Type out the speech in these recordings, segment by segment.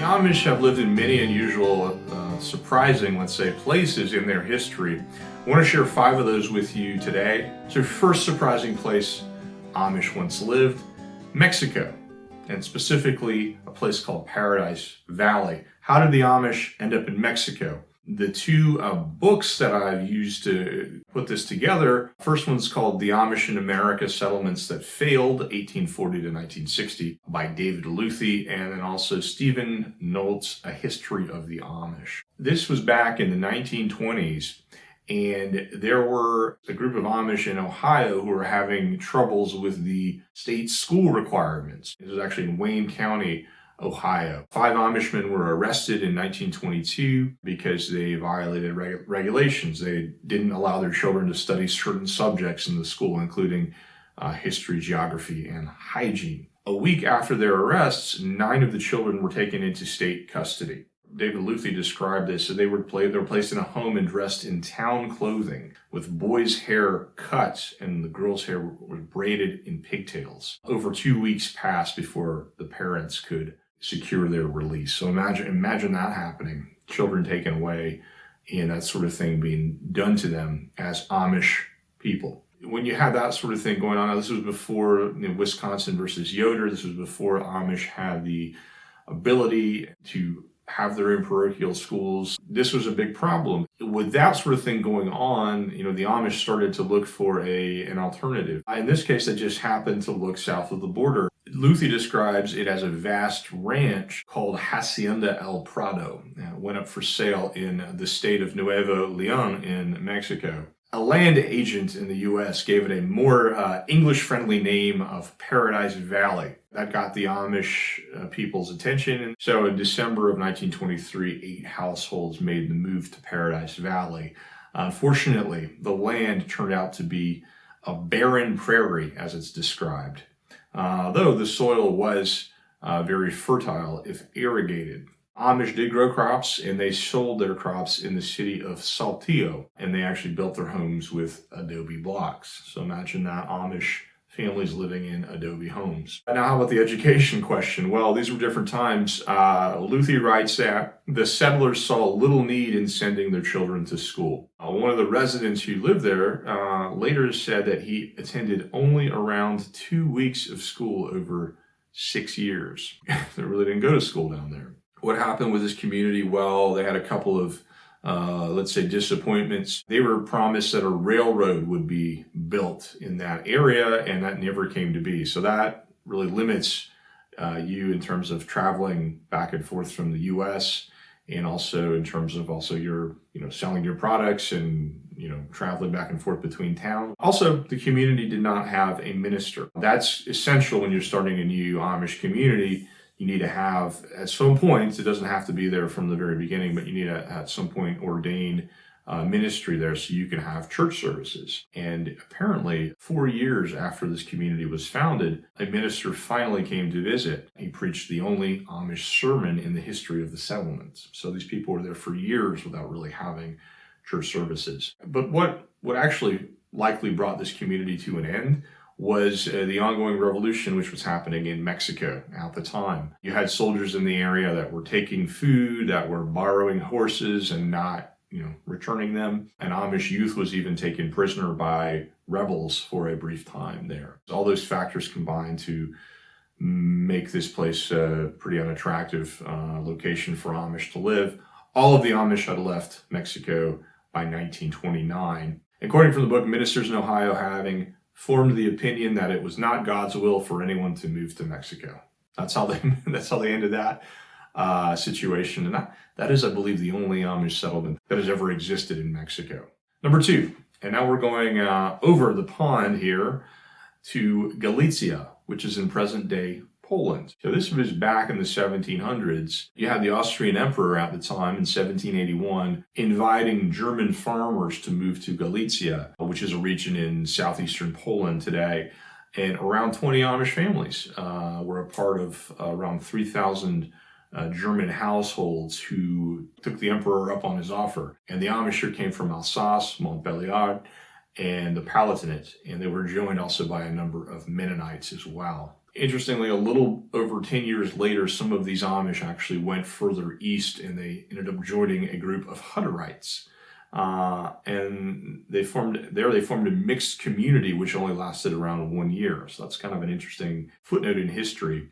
Amish have lived in many unusual, surprising, let's say, places in their history. I want to share 5 of those with you today. So first surprising place Amish once lived, Mexico, and specifically a place called Paradise Valley. How did the Amish end up in Mexico? The 2 books that I've used to put this together, first one's called The Amish in America, Settlements That Failed, 1840 to 1960, by David Luthy, and then also Stephen Nolt's A History of the Amish. This was back in the 1920s, and there were a group of Amish in Ohio who were having troubles with the state school requirements. It was actually in Wayne County, Ohio. 5 Amishmen were arrested in 1922 because they violated regulations. They didn't allow their children to study certain subjects in the school, including history, geography, and hygiene. A week after their arrests, 9 of the children were taken into state custody. David Luthy described this. So they were placed in a home and dressed in town clothing, with boys' hair cut and the girls' hair was braided in pigtails. Over 2 weeks passed before the parents could secure their release. So imagine that happening. Children taken away and that sort of thing being done to them as Amish people. When you have that sort of thing going on, now this was before Wisconsin versus Yoder. This was before Amish had the ability to have their own parochial schools. This was a big problem. With that sort of thing going on, the Amish started to look for an alternative. In this case, they just happened to look south of the border. Luthy describes it as a vast ranch called Hacienda El Prado. It went up for sale in the state of Nuevo Leon in Mexico. A land agent in the U.S. gave it a more English-friendly name of Paradise Valley. That got the Amish people's attention. And so in December of 1923, 8 households made the move to Paradise Valley. Unfortunately, the land turned out to be a barren prairie, as it's described, though the soil was very fertile if irrigated. Amish did grow crops, and they sold their crops in the city of Saltillo, and they actually built their homes with adobe blocks. So imagine that, Amish families living in adobe homes. Now, how about the education question? Well, these were different times. Luthy writes that the settlers saw little need in sending their children to school. One of the residents who lived there later said that he attended only around 2 weeks of school over 6 years. They really didn't go to school down there. What happened with this community? Well, they had a couple of, let's say, disappointments. They were promised that a railroad would be built in that area, and that never came to be. So that really limits you in terms of traveling back and forth from the U.S., and also in terms of your, selling your products and, traveling back and forth between towns. Also, the community did not have a minister. That's essential when you're starting a new Amish community. You need to have, at some point, it doesn't have to be there from the very beginning, but you need to, at some point, ordain ministry there so you can have church services. And apparently, 4 years after this community was founded, a minister finally came to visit. He preached the only Amish sermon in the history of the settlements. So these people were there for years without really having church services. But what actually likely brought this community to an end was the ongoing revolution, which was happening in Mexico at the time. You had soldiers in the area that were taking food, that were borrowing horses and not, returning them. And Amish youth was even taken prisoner by rebels for a brief time there. All those factors combined to make this place a pretty unattractive location for Amish to live. All of the Amish had left Mexico by 1929. According to the book, ministers in Ohio having formed the opinion that it was not God's will for anyone to move to Mexico. That's how they ended that situation. And that is, I believe, the only Amish settlement that has ever existed in Mexico. Number 2, and now we're going over the pond here to Galicia, which is in present-day Poland. So this was back in the 1700s. You had the Austrian emperor at the time in 1781 inviting German farmers to move to Galicia, which is a region in southeastern Poland today. And around 20 Amish families were a part of around 3,000 German households who took the emperor up on his offer. And the Amish here came from Alsace, Montbéliard, and the Palatinate, and they were joined also by a number of Mennonites as well. Interestingly, a little over 10 years later, some of these Amish actually went further east, and they ended up joining a group of Hutterites. And they formed a mixed community, which only lasted around 1 year. So that's kind of an interesting footnote in history.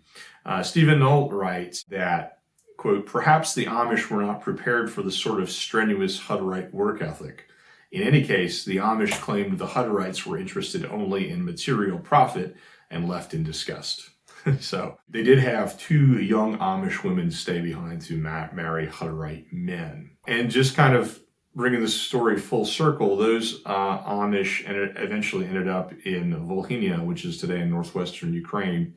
Stephen Nolt writes that, quote, perhaps the Amish were not prepared for the sort of strenuous Hutterite work ethic. In any case, the Amish claimed the Hutterites were interested only in material profit and left in disgust. So they did have 2 young Amish women stay behind to marry Hutterite men. And just kind of bringing the story full circle, those Amish eventually ended up in Volhynia, which is today in northwestern Ukraine,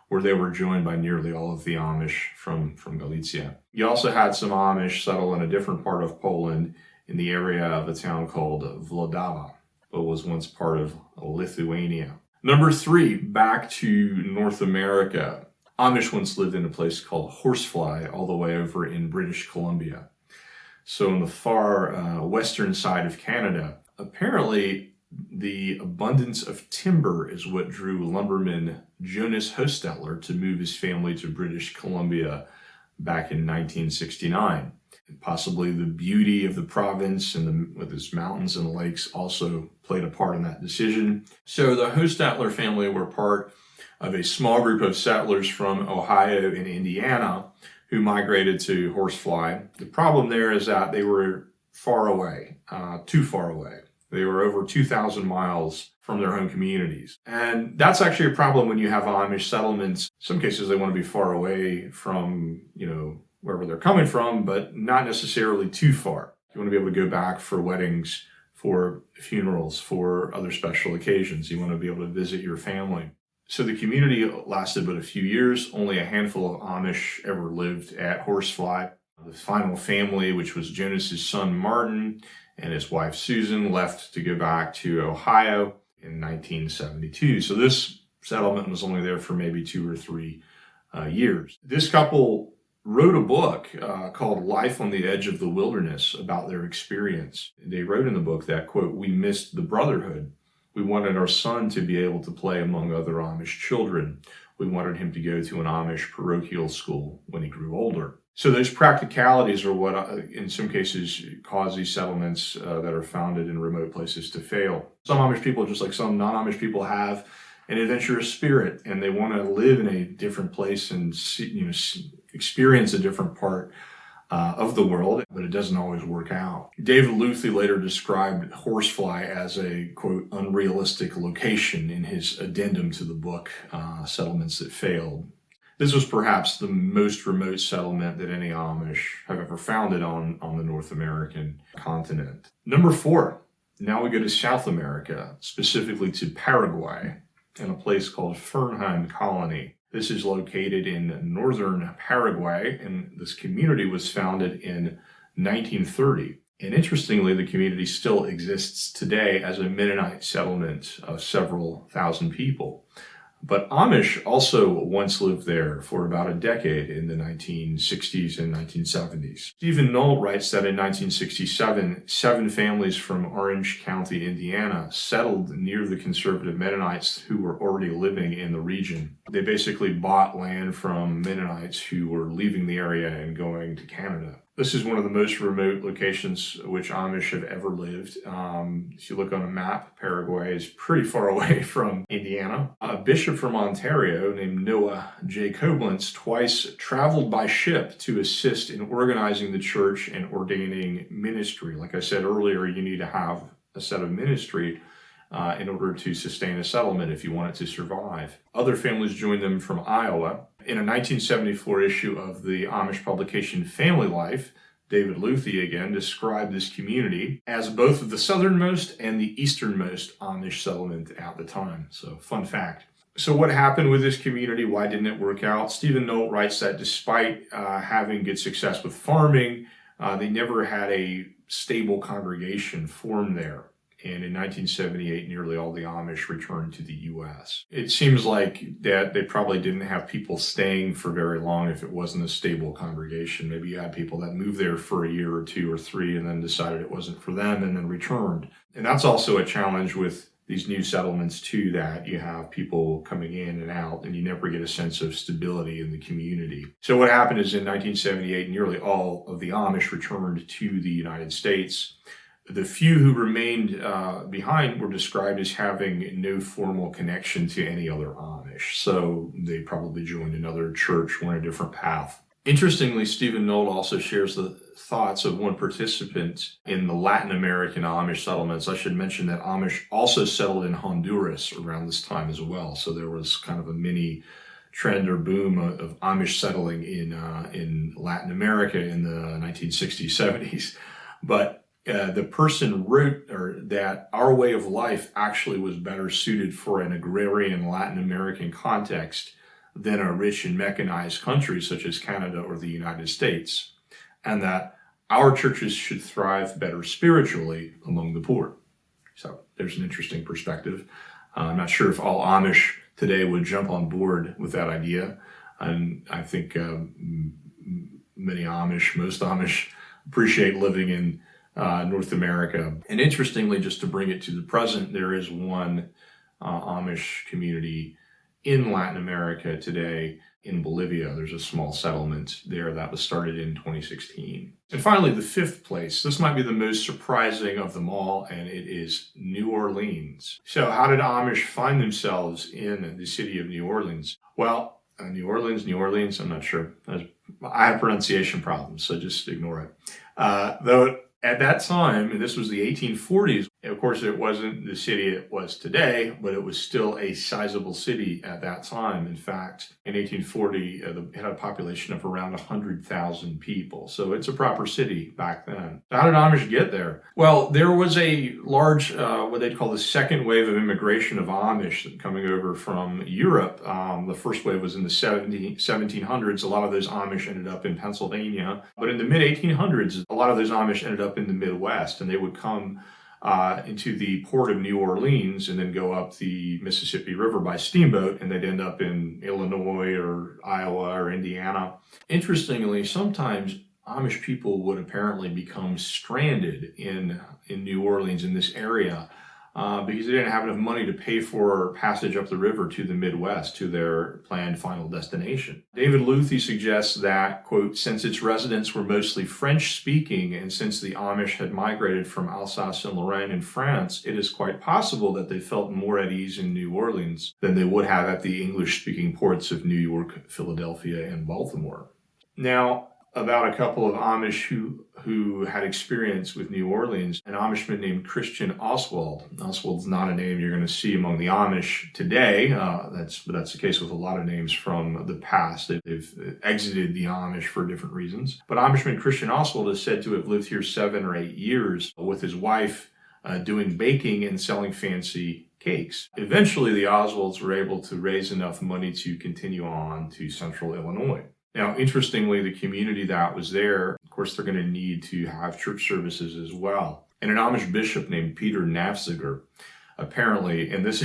where they were joined by nearly all of the Amish from Galicia. You also had some Amish settle in a different part of Poland in the area of a town called Włodawa, but was once part of Lithuania. Number 3, back to North America. Amish once lived in a place called Horsefly, all the way over in British Columbia. So on the far western side of Canada, apparently the abundance of timber is what drew lumberman Jonas Hostetler to move his family to British Columbia back in 1969. Possibly the beauty of the province and with its mountains and lakes also played a part in that decision. So the Hostetler family were part of a small group of settlers from Ohio and Indiana who migrated to Horsefly. The problem there is that they were far away, too far away. They were over 2,000 miles from their home communities. And that's actually a problem when you have Amish settlements. In some cases, they want to be far away from, wherever they're coming from, but not necessarily too far. You want to be able to go back for weddings, for funerals, for other special occasions. You want to be able to visit your family. So the community lasted but a few years. Only a handful of Amish ever lived at Horsefly. The final family, which was Jonas's son Martin and his wife Susan, left to go back to Ohio in 1972. So this settlement was only there for maybe 2 or 3 years. This couple wrote a book called Life on the Edge of the Wilderness about their experience. They wrote in the book that, quote, we missed the brotherhood. We wanted our son to be able to play among other Amish children. We wanted him to go to an Amish parochial school when he grew older. So those practicalities are what, in some cases, cause these settlements that are founded in remote places to fail. Some Amish people, just like some non-Amish people, have an adventurous spirit, and they want to live in a different place and experience a different part of the world, but it doesn't always work out. David Luthy later described Horsefly as a, quote, unrealistic location in his addendum to the book, Settlements That Failed. This was perhaps the most remote settlement that any Amish have ever founded on the North American continent. Number 4, now we go to South America, specifically to Paraguay, in a place called Fernheim Colony. This is located in northern Paraguay, and this community was founded in 1930. And interestingly, the community still exists today as a Mennonite settlement of several thousand people. But Amish also once lived there for about a decade in the 1960s and 1970s. Stephen Nolt writes that in 1967, 7 families from Orange County, Indiana, settled near the conservative Mennonites who were already living in the region. They basically bought land from Mennonites who were leaving the area and going to Canada. This is one of the most remote locations which Amish have ever lived. If you look on a map, Paraguay is pretty far away from Indiana. A bishop from Ontario named Noah J. Koblenz twice traveled by ship to assist in organizing the church and ordaining ministry. Like I said earlier, you need to have a set of ministry in order to sustain a settlement if you want it to survive. Other families joined them from Iowa. In a 1974 issue of the Amish publication Family Life, David Luthy again described this community as both the southernmost and the easternmost Amish settlement at the time. So, fun fact. So what happened with this community? Why didn't it work out? Stephen Nolt writes that despite having good success with farming, they never had a stable congregation formed there. And in 1978, nearly all the Amish returned to the U.S. It seems like that they probably didn't have people staying for very long if it wasn't a stable congregation. Maybe you had people that moved there for a year or two or three and then decided it wasn't for them and then returned. And that's also a challenge with these new settlements too, that you have people coming in and out and you never get a sense of stability in the community. So what happened is in 1978, nearly all of the Amish returned to the United States. The few who remained behind were described as having no formal connection to any other Amish. So they probably joined another church, went a different path. Interestingly, Stephen Nolt also shares the thoughts of one participant in the Latin American Amish settlements. I should mention that Amish also settled in Honduras around this time as well. So there was kind of a mini trend or boom of Amish settling in Latin America in the 1960s, 70s. But the person wrote that our way of life actually was better suited for an agrarian Latin American context than a rich and mechanized country such as Canada or the United States, and that our churches should thrive better spiritually among the poor. So there's an interesting perspective. I'm not sure if all Amish today would jump on board with that idea, and I think most Amish appreciate living in North America. And interestingly, just to bring it to the present, there is one Amish community in Latin America today in Bolivia. There's a small settlement there that was started in 2016. And finally, the fifth place. This might be the most surprising of them all, and it is New Orleans. So how did Amish find themselves in the city of New Orleans? Well, New Orleans, I'm not sure. I have pronunciation problems, so just ignore it. Though at that time, and this was the 1840s, of course, it wasn't the city it was today, but it was still a sizable city at that time. In fact, in 1840, it had a population of around 100,000 people. So it's a proper city back then. So how did Amish get there? Well, there was a large, what they'd call the second wave of immigration of Amish coming over from Europe. The first wave was in the 1700s. A lot of those Amish ended up in Pennsylvania. But in the mid-1800s, a lot of those Amish ended up in the Midwest, and they would come into the port of New Orleans and then go up the Mississippi River by steamboat, and they'd end up in Illinois or Iowa or Indiana. Interestingly, sometimes Amish people would apparently become stranded in New Orleans, in this area, because they didn't have enough money to pay for passage up the river to the Midwest, to their planned final destination. David Luthy suggests that, quote, since its residents were mostly French-speaking and since the Amish had migrated from Alsace and Lorraine in France, it is quite possible that they felt more at ease in New Orleans than they would have at the English-speaking ports of New York, Philadelphia, and Baltimore. Now, about a couple of Amish who had experience with New Orleans, an Amishman named Christian Oswald. Oswald's not a name you're going to see among the Amish today. That's the case with a lot of names from the past. They've exited the Amish for different reasons. But Amishman Christian Oswald is said to have lived here 7 or 8 years with his wife, doing baking and selling fancy cakes. Eventually, the Oswalds were able to raise enough money to continue on to central Illinois. Now, interestingly, the community that was there, of course, they're going to need to have church services as well. And an Amish bishop named Peter Nafziger, apparently, and this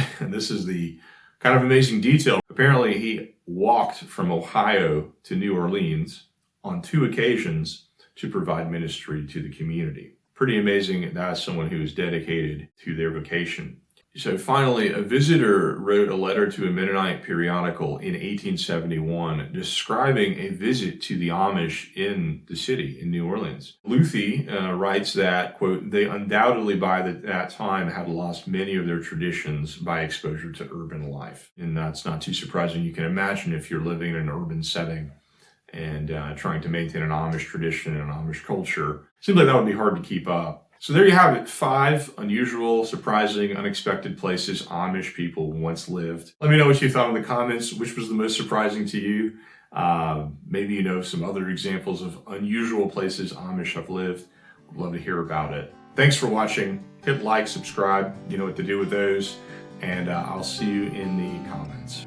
is the kind of amazing detail, apparently he walked from Ohio to New Orleans on 2 occasions to provide ministry to the community. Pretty amazing that is someone who is dedicated to their vocation. So finally, a visitor wrote a letter to a Mennonite periodical in 1871 describing a visit to the Amish in the city, in New Orleans. Luthy writes that, quote, they undoubtedly by that time had lost many of their traditions by exposure to urban life. And that's not too surprising. You can imagine if you're living in an urban setting and trying to maintain an Amish tradition and an Amish culture, it seems like that would be hard to keep up. So there you have it, 5 unusual, surprising, unexpected places Amish people once lived. Let me know what you thought in the comments. Which was the most surprising to you? Maybe you know some other examples of unusual places Amish have lived. Would love to hear about it. Thanks for watching. Hit like, subscribe. You know what to do with those. And I'll see you in the comments.